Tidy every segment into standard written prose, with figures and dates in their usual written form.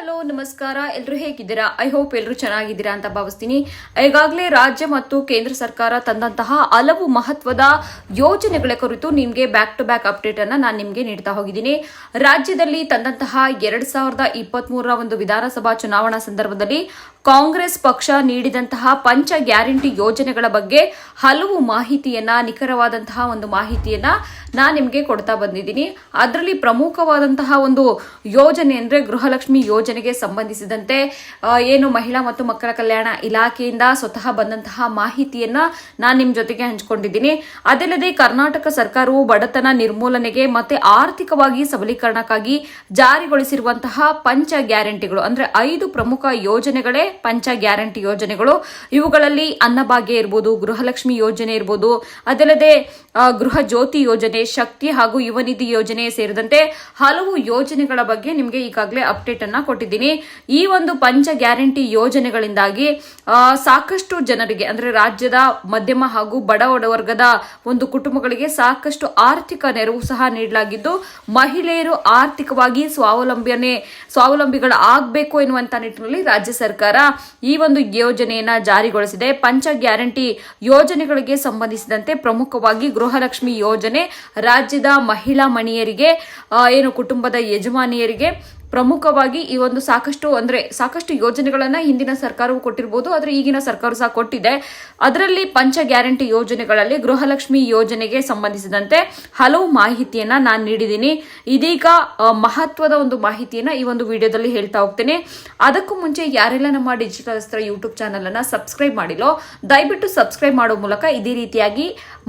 Hello ನಮಸ್ಕಾರ, ಎಲ್ಲರೂ ಹೇಗಿದ್ದೀರಾ? ಐ ಹೋಪ್ ಎಲ್ಲರೂ ಚೆನ್ನಾಗಿದ್ದೀರಾ ಅಂತ ಭಾವಿಸ್ತೀನಿ. ಈಗಾಗಲೇ ರಾಜ್ಯ ಮತ್ತು ಕೇಂದ್ರ ಸರ್ಕಾರ ತಂದಂತಹ ಹಲವು ಮಹತ್ವದ ಯೋಜನೆಗಳ ಕುರಿತು ನಿಮಗೆ ಬ್ಯಾಕ್ ಟು ಬ್ಯಾಕ್ ಅಪ್ಡೇಟ್ ಅನ್ನ ನಾನು ನಿಮಗೆ ನೀಡ್ತಾ ಹೋಗಿದ್ದೀನಿ. ರಾಜ್ಯದಲ್ಲಿ ತಂದಂತಹ 2023 ಒಂದು ವಿಧಾನಸಭಾ ಚುನಾವಣಾ ಸಂದರ್ಭದಲ್ಲಿ ಕಾಂಗ್ರೆಸ್ ಪಕ್ಷ ನೀಡಿದಂತಹ ಪಂಚ ಗ್ಯಾರಂಟಿ ಯೋಜನೆಗಳ ಬಗ್ಗೆ ಹಲವು ಮಾಹಿತಿಯನ್ನ, ನಿಖರವಾದಂತಹ ಒಂದು ಮಾಹಿತಿಯನ್ನ ನಾನು ನಿಮಗೆ ಕೊಡ್ತಾ ಬಂದಿದ್ದೀನಿ. ಅದರಲ್ಲಿ ಪ್ರಮುಖವಾದಂತಹ ಒಂದು ಯೋಜನೆ ಅಂದ್ರೆ ಗೃಹಲಕ್ಷ್ಮಿ ಯೋಜನೆಗೆ ಸಂಬಂಧಿಸಿದಂತೆ ಏನು ಮಹಿಳಾ ಮತ್ತು ಮಕ್ಕಳ ಕಲ್ಯಾಣ ಇಲಾಖೆಯಿಂದ ಸ್ವತಃ ಬಂದಂತಹ ಮಾಹಿತಿಯನ್ನ ನಾನು ನಿಮ್ಮ ಜೊತೆಗೆ ಹಂಚಿಕೊಂಡಿದ್ದೀನಿ. ಅದಲ್ಲದೆ ಕರ್ನಾಟಕ ಸರ್ಕಾರವು ಬಡತನ ನಿರ್ಮೂಲನೆಗೆ ಮತ್ತೆ ಆರ್ಥಿಕವಾಗಿ ಸಬಲೀಕರಣಕ್ಕಾಗಿ ಜಾರಿಗೊಳಿಸಿರುವಂತಹ ಪಂಚ ಗ್ಯಾರಂಟಿಗಳು ಅಂದ್ರೆ 5 ಪ್ರಮುಖ ಯೋಜನೆಗಳೇ ಪಂಚ ಗ್ಯಾರಂಟಿ ಯೋಜನೆಗಳು. ಇವುಗಳಲ್ಲಿ ಅನ್ನಭಾಗ್ಯ ಇರ್ಬೋದು, ಗೃಹಲಕ್ಷ್ಮಿ ಯೋಜನೆ ಇರ್ಬೋದು, ಅದಲ್ಲದೆ ಗೃಹ ಜ್ಯೋತಿ ಯೋಜನೆ, ಶಕ್ತಿ ಹಾಗೂ ಯುವ ನಿಧಿ ಯೋಜನೆ ಸೇರಿದಂತೆ ಹಲವು ಯೋಜನೆಗಳ ಬಗ್ಗೆ ನಿಮಗೆ ಈಗಾಗಲೇ ಅಪ್ಡೇಟ್ ಅನ್ನ ಕೊಟ್ಟಿದ್ದೀನಿ. ಈ ಒಂದು ಪಂಚ ಗ್ಯಾರಂಟಿ ಯೋಜನೆಗಳಿಂದಾಗಿ ಸಾಕಷ್ಟು ಜನರಿಗೆ ಅಂದ್ರೆ ರಾಜ್ಯದ ಮಧ್ಯಮ ಹಾಗೂ ಬಡ ವರ್ಗದ ಒಂದು ಕುಟುಂಬಗಳಿಗೆ ಸಾಕಷ್ಟು ಆರ್ಥಿಕ ನೆರವು ಸಹ ನೀಡಲಾಗಿದ್ದು, ಮಹಿಳೆಯರು ಆರ್ಥಿಕವಾಗಿ ಸ್ವಾವಲಂಬಿಗಳ ಆಗಬೇಕು ಎನ್ನುವಂತ ನಿಟ್ಟಿನಲ್ಲಿ ರಾಜ್ಯ ಸರ್ಕಾರ ಈ ಒಂದು ಯೋಜನೆಯನ್ನ ಜಾರಿಗೊಳಿಸಿದೆ. ಪಂಚ ಗ್ಯಾರಂಟಿ ಯೋಜನೆಗಳಿಗೆ ಸಂಬಂಧಿಸಿದಂತೆ ಪ್ರಮುಖವಾಗಿ ಗೃಹಲಕ್ಷ್ಮಿ ಯೋಜನೆ ರಾಜ್ಯದ ಮಹಿಳಾ ಮಣಿಯರಿಗೆ ಏನು ಕುಟುಂಬದ ಯಜಮಾನಿಯರಿಗೆ ಪ್ರಮುಖವಾಗಿ ಈ ಒಂದು ಸಾಕಷ್ಟು ಯೋಜನೆಗಳನ್ನ ಹಿಂದಿನ ಸರ್ಕಾರವು ಕೊಟ್ಟಿರಬಹುದು, ಆದ್ರೆ ಈಗಿನ ಸರ್ಕಾರ ಸಹ ಕೊಟ್ಟಿದೆ. ಅದರಲ್ಲಿ ಪಂಚ ಗ್ಯಾರಂಟಿ ಯೋಜನೆಗಳಲ್ಲಿ ಗೃಹಲಕ್ಷ್ಮಿ ಯೋಜನೆಗೆ ಸಂಬಂಧಿಸಿದಂತೆ ಹಲವು ಮಾಹಿತಿಯನ್ನ ನಾನು ನೀಡಿದ್ದೀನಿ. ಇದೀಗ ಮಹತ್ವದ ಒಂದು ಮಾಹಿತಿಯನ್ನ ಈ ಒಂದು ವಿಡಿಯೋದಲ್ಲಿ ಹೇಳ್ತಾ ಹೋಗ್ತೇನೆ. ಅದಕ್ಕೂ ಮುಂಚೆ ಯಾರೆಲ್ಲ ನಮ್ಮ ಡಿಜಿಟಲ್ ಅಸ್ತ್ರ ಯೂಟ್ಯೂಬ್ ಚಾನಲ್ ಅನ್ನ ಸಬ್ಸ್ಕ್ರೈಬ್ ಮಾಡಿಲ್ಲೋ ದಯವಿಟ್ಟು ಸಬ್ಸ್ಕ್ರೈಬ್ ಮಾಡೋ ಮೂಲಕ ಇದೇ ರೀತಿಯಾಗಿ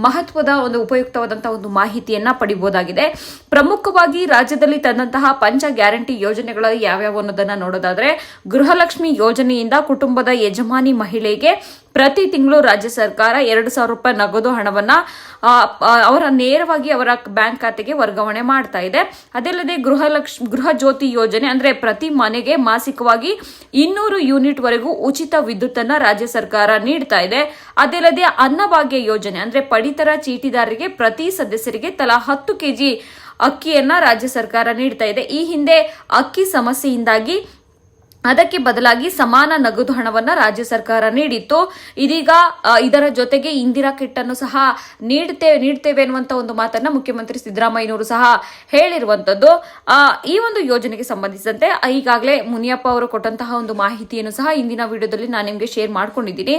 ಮಹತ್ವದ ಒಂದು ಉಪಯುಕ್ತವಾದಂತಹ ಒಂದು ಮಾಹಿತಿಯನ್ನ ಪಡಿಬಹುದಾಗಿದೆ. ಪ್ರಮುಖವಾಗಿ ರಾಜ್ಯದಲ್ಲಿ ತಂದಂತಹ ಪಂಚ ಗ್ಯಾರಂಟಿ ಯೋಜನೆಗಳು ಯಾವ್ಯಾವ ಅನ್ನೋದನ್ನ ನೋಡೋದಾದ್ರೆ, ಗೃಹಲಕ್ಷ್ಮಿ ಯೋಜನೆಯಿಂದ ಕುಟುಂಬದ ಯಜಮಾನಿ ಮಹಿಳೆಗೆ ಪ್ರತಿ ತಿಂಗಳು ರಾಜ್ಯ ಸರ್ಕಾರ 2,000 ರೂಪಾಯಿ ನಗದು ಹಣವನ್ನ ನೇರವಾಗಿ ಅವರ ಬ್ಯಾಂಕ್ ಖಾತೆಗೆ ವರ್ಗಾವಣೆ ಮಾಡ್ತಾ ಇದೆ. ಅದಲ್ಲದೆ ಗೃಹ ಜ್ಯೋತಿ ಯೋಜನೆ ಅಂದ್ರೆ ಪ್ರತಿ ಮನೆಗೆ ಮಾಸಿಕವಾಗಿ 200 ಯೂನಿಟ್ ವರೆಗೂ ಉಚಿತ ವಿದ್ಯುತ್ ಅನ್ನ ರಾಜ್ಯ ಸರ್ಕಾರ ನೀಡ್ತಾ ಇದೆ. ಅದಲ್ಲದೆ ಅನ್ನಭಾಗ್ಯ ಯೋಜನೆ ಅಂದ್ರೆ ಪಡಿತರ ಚೀಟಿದಾರರಿಗೆ ಪ್ರತಿ ಸದಸ್ಯರಿಗೆ ತಲಾ 10 ಕೆಜಿ ಅಕ್ಕಿಯನ್ನ ರಾಜ್ಯ ಸರ್ಕಾರ ನೀಡ್ತಾ ಇದೆ. ಈ ಹಿಂದೆ ಅಕ್ಕಿ ಸಮಸ್ಯೆಯಿಂದಾಗಿ ಅದಕ್ಕೆ ಬದಲಾಗಿ ಸಮಾನ ನಗದು ಹಣವನ್ನ ರಾಜ್ಯ ಸರ್ಕಾರ ನೀಡಿತ್ತು. ಇದೀಗ ಇದರ ಜೊತೆಗೆ ಇಂದಿರಾ ಕಿಟ್ ಅನ್ನು ಸಹ ನೀಡ್ತೇವೆ ಅನ್ನುವಂತ ಒಂದು ಮಾತನ್ನ ಮುಖ್ಯಮಂತ್ರಿ ಸಿದ್ದರಾಮಯ್ಯನವರು ಸಹ ಹೇಳಿರುವಂತದ್ದು. ಈ ಒಂದು ಯೋಜನೆಗೆ ಸಂಬಂಧಿಸಿದಂತೆ ಈಗಾಗಲೇ ಮುನಿಯಪ್ಪ ಅವರು ಕೊಟ್ಟಂತಹ ಒಂದು ಮಾಹಿತಿಯನ್ನು ಸಹ ಇಂದಿನ ವಿಡಿಯೋದಲ್ಲಿ ನಾನು ನಿಮಗೆ ಶೇರ್ ಮಾಡ್ಕೊಂಡಿದ್ದೀನಿ.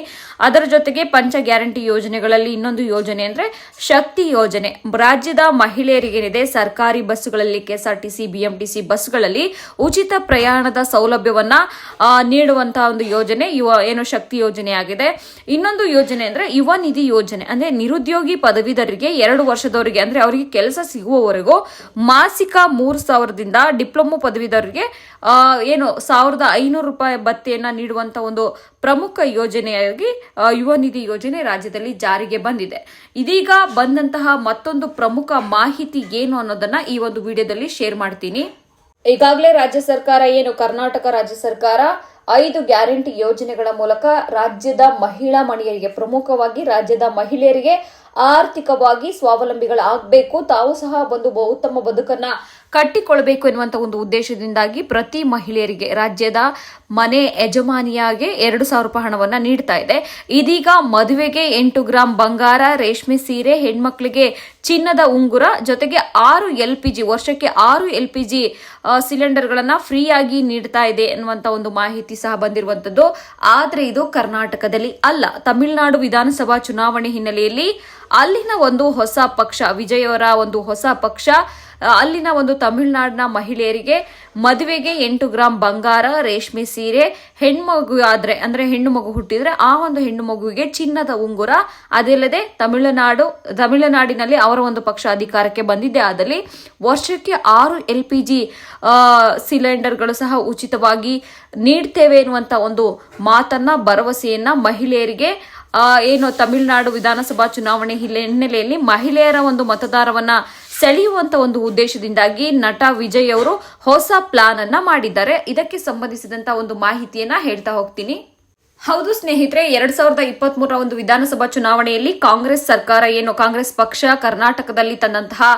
ಅದರ ಜೊತೆಗೆ ಪಂಚ ಗ್ಯಾರಂಟಿ ಯೋಜನೆಗಳಲ್ಲಿ ಇನ್ನೊಂದು ಯೋಜನೆ ಅಂದ್ರೆ ಶಕ್ತಿ ಯೋಜನೆ. ರಾಜ್ಯದ ಮಹಿಳೆಯರಿಗೇನಿದೆ ಸರ್ಕಾರಿ ಬಸ್ಗಳಲ್ಲಿ, ಕೆಎಸ್ಆರ್ಟಿಸಿ, ಬಿಎಂಟಿಸಿ ಬಸ್ಗಳಲ್ಲಿ ಉಚಿತ ಪ್ರಯಾಣದ ಸೌಲಭ್ಯವನ್ನ ನೀಡುವಂತಹ ಒಂದು ಯೋಜನೆ ಏನು ಶಕ್ತಿ ಯೋಜನೆ ಆಗಿದೆ. ಇನ್ನೊಂದು ಯೋಜನೆ ಅಂದ್ರೆ ಯುವ ನಿಧಿ ಯೋಜನೆ ಅಂದ್ರೆ ನಿರುದ್ಯೋಗಿ ಪದವೀಧರರಿಗೆ 2 ವರ್ಷದವರೆಗೆ ಅಂದ್ರೆ ಅವರಿಗೆ ಕೆಲಸ ಸಿಗುವವರೆಗೂ ಮಾಸಿಕ 3,000ದಿಂದ ಡಿಪ್ಲೊಮೊ ಪದವೀಧರರಿಗೆ 1,500 ರೂಪಾಯಿ ಭತ್ಯೆಯನ್ನ ನೀಡುವಂತ ಒಂದು ಪ್ರಮುಖ ಯೋಜನೆಯಾಗಿ ಯುವ ನಿಧಿ ಯೋಜನೆ ರಾಜ್ಯದಲ್ಲಿ ಜಾರಿಗೆ ಬಂದಿದೆ. ಇದೀಗ ಬಂದಂತಹ ಮತ್ತೊಂದು ಪ್ರಮುಖ ಮಾಹಿತಿ ಏನು ಅನ್ನೋದನ್ನ ಈ ಒಂದು ವಿಡಿಯೋದಲ್ಲಿ ಶೇರ್ ಮಾಡ್ತೀನಿ. ಈಗಾಗಲೇ ಕರ್ನಾಟಕ ರಾಜ್ಯ ಸರ್ಕಾರ 5 ಗ್ಯಾರಂಟಿ ಯೋಜನೆಗಳ ಮೂಲಕ ರಾಜ್ಯದ ಮಹಿಳಾ ಮಣಿಯರಿಗೆ, ಪ್ರಮುಖವಾಗಿ ರಾಜ್ಯದ ಮಹಿಳೆಯರಿಗೆ ಆರ್ಥಿಕವಾಗಿ ಸ್ವಾವಲಂಬಿಗಳಾಗಬೇಕು, ತಾವು ಸಹ ಒಂದು ಉತ್ತಮ ಬದುಕನ್ನ ಕಟ್ಟಿಕೊಳ್ಬೇಕು ಎನ್ನುವಂತ ಒಂದು ಉದ್ದೇಶದಿಂದಾಗಿ ಪ್ರತಿ ಮಹಿಳೆಯರಿಗೆ ರಾಜ್ಯದ ಮನೆ ಯಜಮಾನಿಯಾಗೆ 2,000 ರೂಪಾಯಿ ಹಣವನ್ನ ನೀಡ್ತಾ ಇದೆ. ಇದೀಗ ಮದುವೆಗೆ 8 ಗ್ರಾಂ ಬಂಗಾರ, ರೇಷ್ಮೆ ಸೀರೆ, ಹೆಣ್ಮಕ್ಳಿಗೆ ಚಿನ್ನದ ಉಂಗುರ, ಜೊತೆಗೆ 6 LPG ವರ್ಷಕ್ಕೆ 6 LPG ಸಿಲಿಂಡರ್ಗಳನ್ನ ಫ್ರೀ ಆಗಿ ನೀಡ್ತಾ ಇದೆ ಎನ್ನುವಂತ ಒಂದು ಮಾಹಿತಿ ಸಹ ಬಂದಿರುವಂತದ್ದು. ಆದ್ರೆ ಇದು ಕರ್ನಾಟಕದಲ್ಲಿ ಅಲ್ಲ, ತಮಿಳುನಾಡು ವಿಧಾನಸಭಾ ಚುನಾವಣೆ ಹಿನ್ನೆಲೆಯಲ್ಲಿ ಅಲ್ಲಿನ ಒಂದು ಹೊಸ ಪಕ್ಷ, ವಿಜಯ್ ಅವರ ಒಂದು ಹೊಸ ಪಕ್ಷ ಅಲ್ಲಿನ ಒಂದು ತಮಿಳುನಾಡಿನ ಮಹಿಳೆಯರಿಗೆ ಮದುವೆಗೆ 8 ಗ್ರಾಂ ಬಂಗಾರ, ರೇಷ್ಮೆ ಸೀರೆ, ಹೆಣ್ಣು ಮಗು ಹುಟ್ಟಿದ್ರೆ ಆ ಒಂದು ಹೆಣ್ಣು ಮಗುವಿಗೆ ಚಿನ್ನದ ಉಂಗುರ, ಅದಲ್ಲದೆ ತಮಿಳುನಾಡಿನಲ್ಲಿ ಅವರ ಒಂದು ಪಕ್ಷ ಅಧಿಕಾರಕ್ಕೆ ಬಂದಿದ್ದೆ ಆದಲ್ಲಿ ವರ್ಷಕ್ಕೆ 6 LPG ಸಿಲಿಂಡರ್ಗಳು ಸಹ ಉಚಿತವಾಗಿ ನೀಡ್ತೇವೆ ಎನ್ನುವಂತ ಒಂದು ಮಾತನ್ನ, ಭರವಸೆಯನ್ನ ಮಹಿಳೆಯರಿಗೆ ತಮಿಳುನಾಡು ವಿಧಾನಸಭಾ ಚುನಾವಣೆ ಹಿನ್ನೆಲೆಯಲ್ಲಿ ಮಹಿಳೆಯರ ಒಂದು ಮತದಾರವನ್ನ ಸೆಳೆಯುವಂತ ಒಂದು ಉದ್ದೇಶದಿಂದಾಗಿ ನಟ ವಿಜಯ್ ಅವರು ಹೊಸ ಪ್ಲಾನ್ ಅನ್ನ ಮಾಡಿದ್ದಾರೆ. ಇದಕ್ಕೆ ಸಂಬಂಧಿಸಿದಂತ ಒಂದು ಮಾಹಿತಿಯನ್ನ ಹೇಳ್ತಾ ಹೋಗ್ತೀನಿ. ಹೌದು ಸ್ನೇಹಿತರೆ, 2023ರ ಒಂದು ವಿಧಾನಸಭಾ ಚುನಾವಣೆಯಲ್ಲಿ ಕಾಂಗ್ರೆಸ್ ಸರ್ಕಾರ ಕಾಂಗ್ರೆಸ್ ಪಕ್ಷ ಕರ್ನಾಟಕದಲ್ಲಿ ತಂದಂತಹ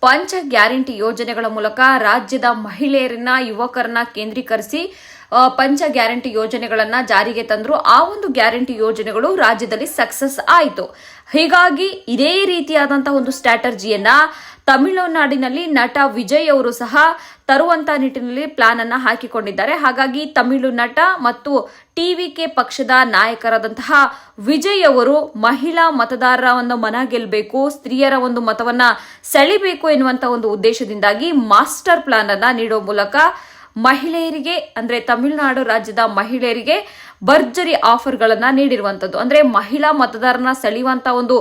ಪಂಚ ಗ್ಯಾರಂಟಿ ಯೋಜನೆಗಳ ಮೂಲಕ ರಾಜ್ಯದ ಮಹಿಳೆಯರನ್ನ ಯುವಕರನ್ನ ಕೇಂದ್ರೀಕರಿಸಿ ಪಂಚ ಗ್ಯಾರಂಟಿ ಯೋಜನೆಗಳನ್ನ ಜಾರಿಗೆ ತಂದ್ರು. ಆ ಒಂದು ಗ್ಯಾರಂಟಿ ಯೋಜನೆಗಳು ರಾಜ್ಯದಲ್ಲಿ ಸಕ್ಸಸ್ ಆಯಿತು. ಹೀಗಾಗಿ ಇದೇ ರೀತಿಯಾದಂತಹ ಒಂದು ಸ್ಟ್ರಾಟಜಿಯನ್ನ ತಮಿಳುನಾಡಿನಲ್ಲಿ ನಟ ವಿಜಯ್ ಅವರು ಸಹ ತರುವಂತ ನಿಟ್ಟಿನಲ್ಲಿ ಪ್ಲಾನ್ ಅನ್ನ ಹಾಕಿಕೊಂಡಿದ್ದಾರೆ. ಹಾಗಾಗಿ ತಮಿಳು ನಟ ಮತ್ತು ಟಿವಿಕೆ ಪಕ್ಷದ ನಾಯಕರಾದಂತಹ ವಿಜಯ್ ಅವರು ಮಹಿಳಾ ಮತದಾರರ ಒಂದು ಮನ ಗೆಲ್ಲಬೇಕು, ಸ್ತ್ರೀಯರ ಒಂದು ಮತವನ್ನ ಸೆಳಿಬೇಕು ಎನ್ನುವಂತ ಒಂದು ಉದ್ದೇಶದಿಂದಾಗಿ ಮಾಸ್ಟರ್ ಪ್ಲಾನ್ ಅನ್ನ ನೀಡುವ ಮೂಲಕ ಮಹಿಳೆಯರಿಗೆ ಅಂದ್ರೆ ತಮಿಳುನಾಡು ರಾಜ್ಯದ ಮಹಿಳೆಯರಿಗೆ ಭರ್ಜರಿ ಆಫರ್ಗಳನ್ನ ನೀಡಿರುವಂತದ್ದು. ಅಂದ್ರೆ ಮಹಿಳಾ ಮತದಾರನ ಸೆಳೆಯುವಂತ ಒಂದು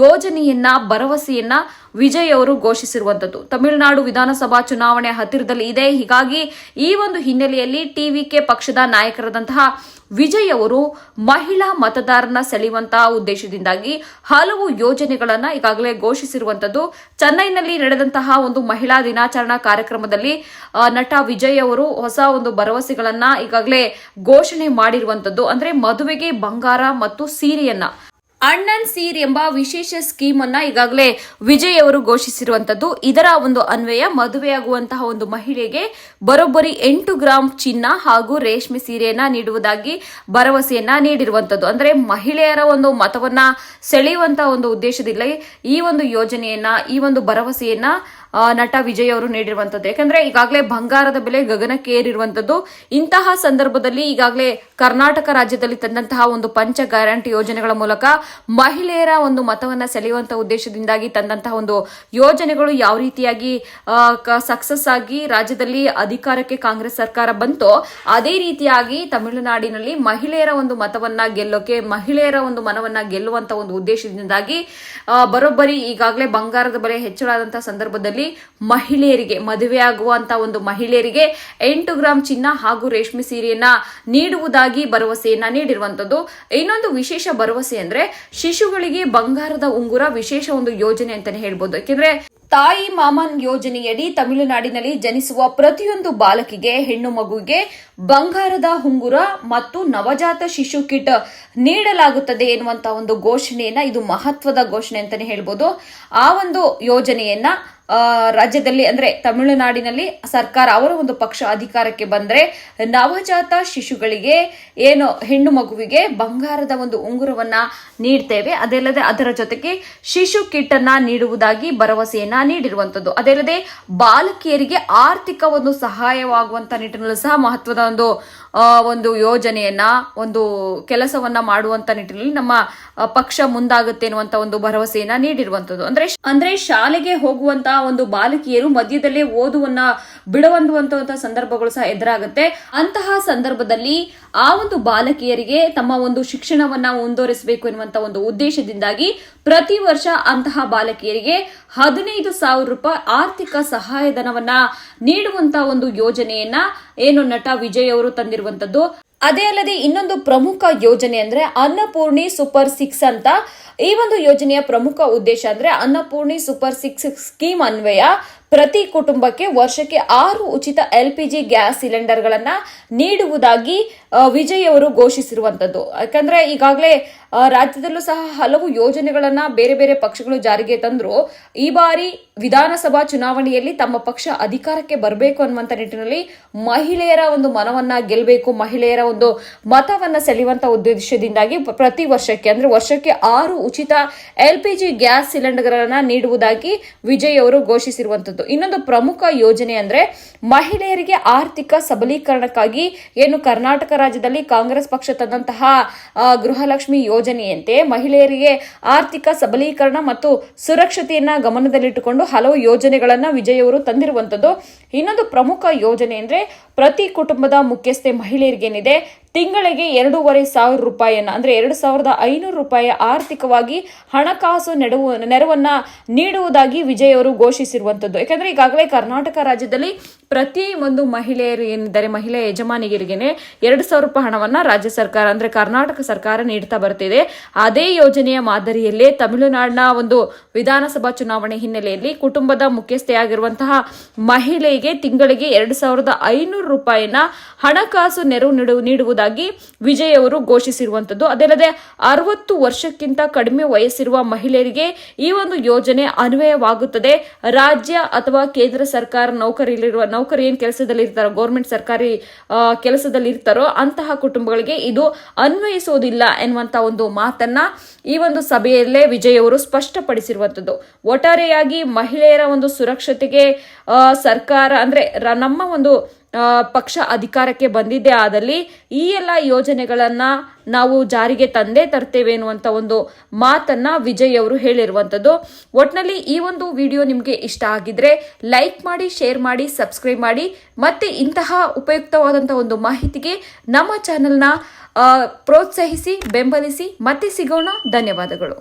ಯೋಜನೆಯನ್ನ ಭರವಸೆಯನ್ನ ವಿಜಯ್ ಅವರು ಘೋಷಿಸಿರುವಂತದ್ದು. ತಮಿಳುನಾಡು ವಿಧಾನಸಭಾ ಚುನಾವಣೆ ಹತ್ತಿರದಲ್ಲಿ ಇದೆ. ಹೀಗಾಗಿ ಈ ಒಂದು ಹಿನ್ನೆಲೆಯಲ್ಲಿ ಟಿವಿಕೆ ಪಕ್ಷದ ನಾಯಕರಾದಂತಹ ವಿಜಯ್ ಅವರು ಮಹಿಳಾ ಮತದಾರನ ಸೆಳೆಯುವಂತಹ ಉದ್ದೇಶದಿಂದಾಗಿ ಹಲವು ಯೋಜನೆಗಳನ್ನ ಈಗಾಗಲೇ ಘೋಷಿಸಿರುವಂತದ್ದು. ಚೆನ್ನೈನಲ್ಲಿ ನಡೆದಂತಹ ಒಂದು ಮಹಿಳಾ ದಿನಾಚರಣಾ ಕಾರ್ಯಕ್ರಮದಲ್ಲಿ ನಟ ವಿಜಯ್ ಅವರು ಹೊಸ ಒಂದು ಭರವಸೆಗಳನ್ನ ಈಗಾಗಲೇ ಘೋಷಣೆ ಮಾಡಿರುವಂತದ್ದು. ಅಂದ್ರೆ ಮದುವೆಗೆ ಬಂಗಾರ ಮತ್ತು ಸೀರೆಯನ್ನ ಅಣ್ಣನ್ ಸೀರ್ ಎಂಬ ವಿಶೇಷ ಸ್ಕೀಮ್ ಅನ್ನ ಈಗಾಗಲೇ ವಿಜಯ್ ಅವರು ಘೋಷಿಸಿರುವಂತದ್ದು. ಇದರ ಒಂದು ಅನ್ವಯ ಮದುವೆಯಾಗುವಂತಹ ಒಂದು ಮಹಿಳೆಗೆ ಬರೋಬ್ಬರಿ 8 ಗ್ರಾಂ ಚಿನ್ನ ಹಾಗೂ ರೇಷ್ಮೆ ಸೀರೆಯನ್ನ ನೀಡುವುದಾಗಿ ಭರವಸೆಯನ್ನ ನೀಡಿರುವಂತದ್ದು. ಅಂದ್ರೆ ಮಹಿಳೆಯರ ಒಂದು ಮತವನ್ನ ಸೆಳೆಯುವಂತಹ ಒಂದು ಉದ್ದೇಶದಿಂದ ಈ ಒಂದು ಯೋಜನೆಯನ್ನ, ಈ ಒಂದು ಭರವಸೆಯನ್ನ ನಟ ವಿಜಯ್ ಅವರು ನೀಡಿರುವಂತದ್ದು. ಯಾಕಂದ್ರೆ ಈಗಾಗಲೇ ಬಂಗಾರದ ಬೆಲೆ ಗಗನಕ್ಕೆ ಏರಿರುವಂತದ್ದು. ಇಂತಹ ಸಂದರ್ಭದಲ್ಲಿ ಈಗಾಗಲೇ ಕರ್ನಾಟಕ ರಾಜ್ಯದಲ್ಲಿ ತಂದಂತಹ ಒಂದು ಪಂಚ ಗ್ಯಾರಂಟಿ ಯೋಜನೆಗಳ ಮೂಲಕ ಮಹಿಳೆಯರ ಒಂದು ಮತವನ್ನ ಸೆಳೆಯುವಂತಹ ಉದ್ದೇಶದಿಂದಾಗಿ ತಂದಂತಹ ಒಂದು ಯೋಜನೆಗಳು ಯಾವ ರೀತಿಯಾಗಿ ಸಕ್ಸಸ್ ಆಗಿ ರಾಜ್ಯದಲ್ಲಿ ಅಧಿಕಾರಕ್ಕೆ ಕಾಂಗ್ರೆಸ್ ಸರ್ಕಾರ ಬಂತೋ ಅದೇ ರೀತಿಯಾಗಿ ತಮಿಳುನಾಡಿನಲ್ಲಿ ಮಹಿಳೆಯರ ಒಂದು ಮತವನ್ನ ಗೆಲ್ಲೋಕೆ, ಮಹಿಳೆಯರ ಒಂದು ಮನವನ್ನ ಗೆಲ್ಲುವಂತ ಒಂದು ಉದ್ದೇಶದಿಂದಾಗಿ ಬರೋಬ್ಬರಿ ಈಗಾಗಲೇ ಬಂಗಾರದ ಬೆಲೆ ಹೆಚ್ಚಳಾದಂತಹ ಸಂದರ್ಭದಲ್ಲಿ ಮಹಿಳೆಯರಿಗೆ, ಮದುವೆಯಾಗುವಂತಹ ಒಂದು ಮಹಿಳೆಯರಿಗೆ 8 ಗ್ರಾಂ ಚಿನ್ನ ಹಾಗೂ ರೇಷ್ಮೆ ಸೀರೆಯನ್ನ ನೀಡುವುದಾಗಿ ಭರವಸೆಯನ್ನ ನೀಡಿರುವಂತದ್ದು. ಇನ್ನೊಂದು ವಿಶೇಷ ಭರವಸೆ ಅಂದ್ರೆ ಶಿಶುಗಳಿಗೆ ಬಂಗಾರದ ಉಂಗುರ ವಿಶೇಷ ಒಂದು ಯೋಜನೆ ಅಂತಾನೆ ಹೇಳ್ಬೋದು. ಯಾಕೆಂದ್ರೆ ತಾಯಿ ಮಾಮನ್ ಯೋಜನೆಯಡಿ ತಮಿಳುನಾಡಿನಲ್ಲಿ ಜನಿಸುವ ಪ್ರತಿಯೊಂದು ಬಾಲಕಿಗೆ, ಹೆಣ್ಣು ಮಗುವಿಗೆ ಬಂಗಾರದ ಉಂಗುರ ಮತ್ತು ನವಜಾತ ಶಿಶು ಕಿಟ್ ನೀಡಲಾಗುತ್ತದೆ ಎನ್ನುವಂತ ಒಂದು ಘೋಷಣೆಯನ್ನ, ಇದು ಮಹತ್ವದ ಘೋಷಣೆ ಅಂತಾನೆ ಹೇಳ್ಬೋದು. ಆ ಒಂದು ಯೋಜನೆಯನ್ನ ರಾಜ್ಯದಲ್ಲಿ ಅಂದ್ರೆ ತಮಿಳುನಾಡಿನಲ್ಲಿ ಸರ್ಕಾರ, ಅವರ ಒಂದು ಪಕ್ಷ ಅಧಿಕಾರಕ್ಕೆ ಬಂದ್ರೆ ನವಜಾತ ಶಿಶುಗಳಿಗೆ ಹೆಣ್ಣು ಮಗುವಿಗೆ ಬಂಗಾರದ ಒಂದು ಉಂಗುರವನ್ನ ನೀಡ್ತೇವೆ. ಅದಲ್ಲದೆ ಅದರ ಜೊತೆಗೆ ಶಿಶು ಕಿಟ್ ಅನ್ನ ನೀಡುವುದಾಗಿ ಭರವಸೆಯನ್ನ ನೀಡಿರುವಂತದ್ದು. ಅದಲ್ಲದೆ ಬಾಲಕಿಯರಿಗೆ ಆರ್ಥಿಕ ಒಂದು ಸಹಾಯವಾಗುವಂತ ನಿಟ್ಟಿನಲ್ಲಿ ಸಹ ಮಹತ್ವದ ಒಂದು ಯೋಜನೆಯನ್ನ, ಒಂದು ಕೆಲಸವನ್ನ ಮಾಡುವಂತ ನಿಟ್ಟಿನಲ್ಲಿ ನಮ್ಮ ಪಕ್ಷ ಮುಂದಾಗುತ್ತೆ ಎನ್ನುವಂತ ಒಂದು ಭರವಸೆಯನ್ನ ನೀಡಿರುವಂತದ್ದು. ಅಂದ್ರೆ ಶಾಲೆಗೆ ಹೋಗುವಂತ ಒಂದು ಬಾಲಕಿಯರು ಮಧ್ಯದಲ್ಲೇ ಓದುವನ್ನ ಬಿಡುವಂತ ಸಂದರ್ಭಗಳು ಸಹ ಎದುರಾಗುತ್ತೆ. ಅಂತಹ ಸಂದರ್ಭದಲ್ಲಿ ಆ ಒಂದು ಬಾಲಕಿಯರಿಗೆ ತಮ್ಮ ಒಂದು ಶಿಕ್ಷಣವನ್ನ ಮುಂದುವರಿಸಬೇಕು ಎನ್ನುವಂತ ಒಂದು ಉದ್ದೇಶದಿಂದಾಗಿ ಪ್ರತಿ ವರ್ಷ ಅಂತಹ ಬಾಲಕಿಯರಿಗೆ 15,000 ರೂಪಾಯಿ ಆರ್ಥಿಕ ಸಹಾಯಧನವನ್ನ ನೀಡುವಂತ ಒಂದು ಯೋಜನೆಯನ್ನ ನಟ ವಿಜಯ್ ಅವರು ತಂದಿರುವಂತದ್ದು. ಅದೇ ಅಲ್ಲದೆ ಇನ್ನೊಂದು ಪ್ರಮುಖ ಯೋಜನೆ ಅಂದ್ರೆ ಅನ್ನಪೂರ್ಣಿ ಸೂಪರ್ 6 ಅಂತ. ಈ ಒಂದು ಯೋಜನೆಯ ಪ್ರಮುಖ ಉದ್ದೇಶ ಅಂದ್ರೆ ಅನ್ನಪೂರ್ಣಿ ಸೂಪರ್ 6 ಸ್ಕೀಮ್ ಅನ್ವಯ ಪ್ರತಿ ಕುಟುಂಬಕ್ಕೆ ವರ್ಷಕ್ಕೆ 6 ಉಚಿತ LPG ಗ್ಯಾಸ್ ಸಿಲಿಂಡರ್ ಗಳನ್ನ ನೀಡುವುದಾಗಿ ವಿಜಯ್ ಅವರು ಘೋಷಿಸಿರುವಂತದ್ದು. ಯಾಕಂದ್ರೆ ಈಗಾಗಲೇ ರಾಜ್ಯದಲ್ಲೂ ಸಹ ಹಲವು ಯೋಜನೆಗಳನ್ನ ಬೇರೆ ಬೇರೆ ಪಕ್ಷಗಳು ಜಾರಿಗೆ ತಂದ್ರು. ಈ ಬಾರಿ ವಿಧಾನಸಭಾ ಚುನಾವಣೆಯಲ್ಲಿ ತಮ್ಮ ಪಕ್ಷ ಅಧಿಕಾರಕ್ಕೆ ಬರಬೇಕು ಅನ್ನುವಂತ ನಿಟ್ಟಿನಲ್ಲಿ ಮಹಿಳೆಯರ ಒಂದು ಮನವನ್ನ ಗೆಲ್ಲಬೇಕು, ಮಹಿಳೆಯರ ಒಂದು ಮತವನ್ನ ಸೆಳೆಯುವಂತ ಉದ್ದೇಶದಿಂದಾಗಿ ಪ್ರತಿ ವರ್ಷಕ್ಕೆ ಅಂದ್ರೆ ವರ್ಷಕ್ಕೆ 6 ಉಚಿತ LPG ಗ್ಯಾಸ್ ಸಿಲಿಂಡರ್ ಗಳನ್ನ ನೀಡುವುದಾಗಿ ವಿಜಯ್ ಅವರು ಘೋಷಿಸಿರುವಂತದ್ದು. ಇನ್ನೊಂದು ಪ್ರಮುಖ ಯೋಜನೆ ಅಂದ್ರೆ ಮಹಿಳೆಯರಿಗೆ ಆರ್ಥಿಕ ಸಬಲೀಕರಣಕ್ಕಾಗಿ ಕರ್ನಾಟಕ ರಾಜ್ಯದಲ್ಲಿ ಕಾಂಗ್ರೆಸ್ ಪಕ್ಷ ತಂದಂತಹ ಗೃಹಲಕ್ಷ್ಮಿ ಯೋಜನೆಯಂತೆ ಮಹಿಳೆಯರಿಗೆ ಆರ್ಥಿಕ ಸಬಲೀಕರಣ ಮತ್ತು ಸುರಕ್ಷತೆಯನ್ನ ಗಮನದಲ್ಲಿಟ್ಟುಕೊಂಡು ಹಲವು ಯೋಜನೆಗಳನ್ನ ವಿಜಯ್ ಅವರು ತಂದಿರುವಂತದ್ದು. ಇನ್ನೊಂದು ಪ್ರಮುಖ ಯೋಜನೆ ಅಂದ್ರೆ ಪ್ರತಿ ಕುಟುಂಬದ ಮುಖ್ಯಸ್ಥೆ ಮಹಿಳೆಯರಿಗೇನಿದೆ ತಿಂಗಳಿಗೆ 2,500 ರೂಪಾಯಿಯನ್ನ ಅಂದ್ರೆ 2,500 ರೂಪಾಯಿ ಆರ್ಥಿಕವಾಗಿ ಹಣಕಾಸು ನೆರವನ್ನ ನೀಡುವುದಾಗಿ ವಿಜಯ್ ಅವರು ಘೋಷಿಸಿರುವಂತದ್ದು. ಯಾಕಂದ್ರೆ ಈಗಾಗಲೇ ಕರ್ನಾಟಕ ರಾಜ್ಯದಲ್ಲಿ ಪ್ರತಿ ಒಂದು ಮಹಿಳೆಯರು ಏನಿದ್ದಾರೆ ಮಹಿಳಾ ಯಜಮಾನಿಗರಿಗೆನೆ 2,000 ರೂಪಾಯಿ ಹಣವನ್ನ ರಾಜ್ಯ ಸರ್ಕಾರ ಅಂದ್ರೆ ಕರ್ನಾಟಕ ಸರ್ಕಾರ ನೀಡ್ತಾ ಬರ್ತಿದೆ. ಅದೇ ಯೋಜನೆಯ ಮಾದರಿಯಲ್ಲೇ ತಮಿಳುನಾಡಿನ ಒಂದು ವಿಧಾನಸಭಾ ಚುನಾವಣೆ ಹಿನ್ನೆಲೆಯಲ್ಲಿ ಕುಟುಂಬದ ಮುಖ್ಯಸ್ಥೆಯಾಗಿರುವಂತಹ ಮಹಿಳೆಗೆ ತಿಂಗಳಿಗೆ 2,500 ರೂಪಾಯಿನ ಹಣಕಾಸು ನೆರವು ನೀಡುವುದಾಗಿ ವಿಜಯ್ ಅವರು ಘೋಷಿಸಿರುವಂತದ್ದು. ಅದಲ್ಲದೆ 60 ವರ್ಷಕ್ಕಿಂತ ಕಡಿಮೆ ವಯಸ್ಸಿರುವ ಮಹಿಳೆಯರಿಗೆ ಈ ಒಂದು ಯೋಜನೆ ಅನ್ವಯವಾಗುತ್ತದೆ. ರಾಜ್ಯ ಅಥವಾ ಕೇಂದ್ರ ಸರ್ಕಾರ ನೌಕರಿ ಏನ್ ಕೆಲಸದಲ್ಲಿ ಇರ್ತಾರೋ, ಗೌರ್ಮೆಂಟ್ ಸರ್ಕಾರಿ ಕೆಲಸದಲ್ಲಿ ಇರ್ತಾರೋ ಅಂತಹ ಕುಟುಂಬಗಳಿಗೆ ಇದು ಅನ್ವಯಿಸೋದಿಲ್ಲ ಎನ್ನುವಂತ ಒಂದು ಮಾತನ್ನ ಈ ಒಂದು ಸಭೆಯಲ್ಲೇ ವಿಜಯ್ ಅವರು ಸ್ಪಷ್ಟಪಡಿಸಿರುವಂತದ್ದು. ಒಟ್ಟಾರೆಯಾಗಿ ಮಹಿಳೆಯರ ಒಂದು ಸುರಕ್ಷತೆಗೆ ಸರ್ಕಾರ ಅಂದ್ರೆ ನಮ್ಮ ಒಂದು ಪಕ್ಷ ಅಧಿಕಾರಕ್ಕೆ ಬಂದಿದ್ದೇ ಆದಲ್ಲಿ ಈ ಎಲ್ಲ ಯೋಜನೆಗಳನ್ನ ನಾವು ಜಾರಿಗೆ ತಂದೇ ತರ್ತೇವೆ ಎನ್ನುವಂತ ಒಂದು ಮಾತನ್ನ ವಿಜಯ್ ಅವರು ಹೇಳಿರುವಂತದ್ದು. ಒಟ್ನಲ್ಲಿ ಈ ಒಂದು ವಿಡಿಯೋ ನಿಮ್ಗೆ ಇಷ್ಟ ಆಗಿದ್ರೆ ಲೈಕ್ ಮಾಡಿ, ಶೇರ್ ಮಾಡಿ, ಸಬ್ಸ್ಕ್ರೈಬ್ ಮಾಡಿ. ಮತ್ತೆ ಇಂತಹ ಉಪಯುಕ್ತವಾದಂತಹ ಒಂದು ಮಾಹಿತಿಗೆ ನಮ್ಮ ಚಾನೆಲ್ನ ಪ್ರೋತ್ಸಾಹಿಸಿ, ಬೆಂಬಲಿಸಿ. ಮತ್ತೆ ಸಿಗೋಣ. ಧನ್ಯವಾದಗಳು.